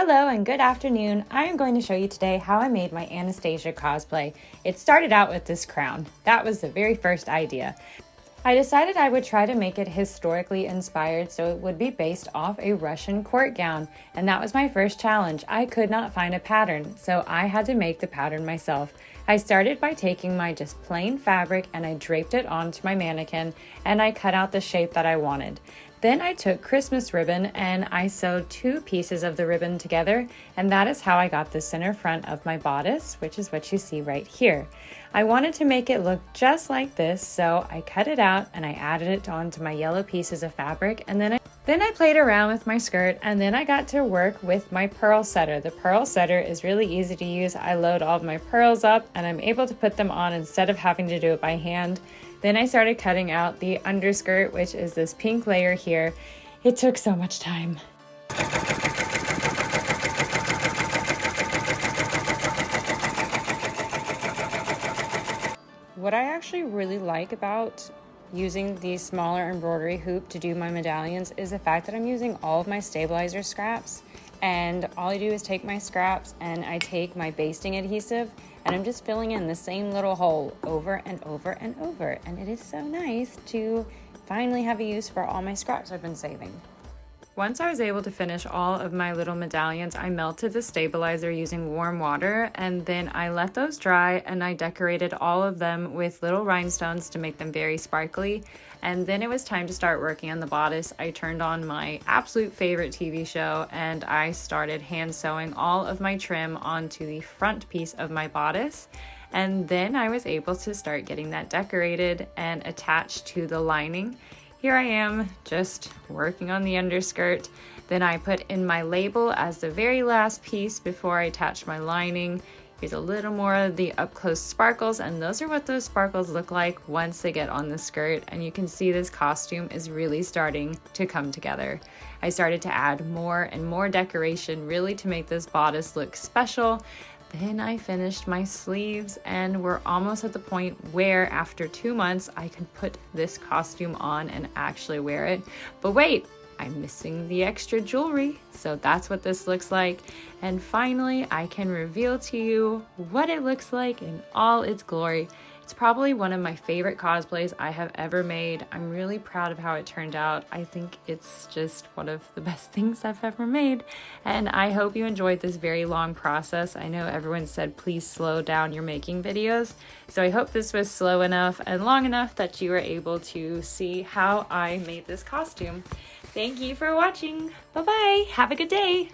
Hello and good afternoon. I am going to show you today how I made my Anastasia cosplay. It started out with this crown. That was the very first idea. I decided I would try to make it historically inspired so it would be based off a Russian court gown, and that was my first challenge. I could not find a pattern, so I had to make the pattern myself. I started by taking my just plain fabric and I draped it onto my mannequin and I cut out the shape that I wanted. Then I took Christmas ribbon and I sewed two pieces of the ribbon together, and that is how I got the center front of my bodice, which is what you see right here. I wanted to make it look just like this, so I cut it out and I added it onto my yellow pieces of fabric, and then I played around with my skirt, and then I got to work with my pearl setter. The pearl setter is really easy to use. I load all of my pearls up and I'm able to put them on instead of having to do it by hand. Then I started cutting out the underskirt, which is this pink layer here. It took so much time. What I actually really like about using the smaller embroidery hoop to do my medallions is the fact that I'm using all of my stabilizer scraps, and all I do is take my scraps and I take my basting adhesive and I'm just filling in the same little hole over and over and over, and it is so nice to finally have a use for all my scraps I've been saving. Once I was able to finish all of my little medallions, I melted the stabilizer using warm water, and then I let those dry and I decorated all of them with little rhinestones to make them very sparkly. And then it was time to start working on the bodice. I turned on my absolute favorite TV show and I started hand sewing all of my trim onto the front piece of my bodice. And then I was able to start getting that decorated and attached to the lining. Here I am just working on the underskirt. Then I put in my label as the very last piece before I attach my lining. Here's a little more of the up close sparkles, and those are what those sparkles look like once they get on the skirt. And you can see this costume is really starting to come together. I started to add more and more decoration really to make this bodice look special. Then I finished my sleeves and we're almost at the point where after 2 months I can put this costume on and actually wear it. But wait, I'm missing the extra jewelry. So that's what this looks like. And finally, I can reveal to you what it looks like in all its glory. It's probably one of my favorite cosplays I have ever made. I'm really proud of how it turned out. I think it's just one of the best things I've ever made. And I hope you enjoyed this very long process. I know everyone said please slow down your making videos. So I hope this was slow enough and long enough that you were able to see how I made this costume. Thank you for watching. Bye-bye. Have a good day.